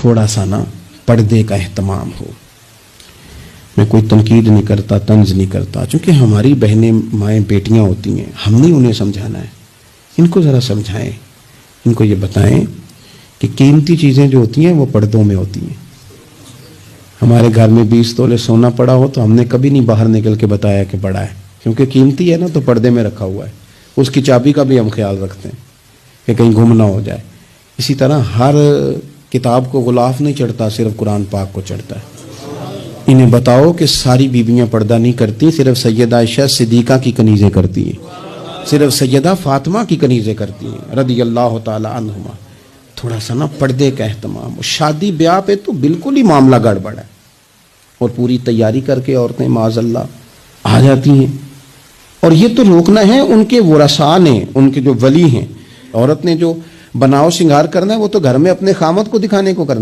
تھوڑا سا نا پردے کا اہتمام ہو. میں کوئی تنقید نہیں کرتا، طنز نہیں کرتا، چونکہ ہماری بہنیں مائیں بیٹیاں ہوتی ہیں، ہم نہیں انہیں سمجھانا ہے. ان کو ذرا سمجھائیں، ان کو یہ بتائیں کہ قیمتی چیزیں جو ہوتی ہیں وہ پردوں میں ہوتی ہیں. ہمارے گھر میں 20 تولے سونا پڑا ہو تو ہم نے کبھی نہیں باہر نکل کے بتایا کہ پڑا ہے، کیونکہ قیمتی ہے نا، تو پردے میں رکھا ہوا ہے. اس کی چابی کا بھی ہم خیال رکھتے ہیں کہ کہیں گم نہ ہو جائے. اسی طرح ہر کتاب کو غلاف نہیں چڑھتا، صرف قرآن پاک کو چڑھتا ہے. انہیں بتاؤ کہ ساری بیویاں پردہ نہیں کرتی، صرف سیدہ عائشہ صدیقہ کی کنیزیں کرتی ہیں، صرف سیدہ فاطمہ کی کنیزیں کرتی ہیں رضی اللہ تعالی عنہما. تھوڑا سا نا پردے کا اہتمام. شادی بیاہ پہ تو بالکل ہی معاملہ گڑبڑ ہے، اور پوری تیاری کر کے عورتیں معاذ اللہ آ جاتی ہیں. اور یہ تو روکنا ہے ان کے ورثاء نے، ان کے جو ولی ہیں. عورت نے جو بناؤ سنگار کرنا ہے وہ تو گھر میں اپنے خامد کو دکھانے کو کرنا ہے.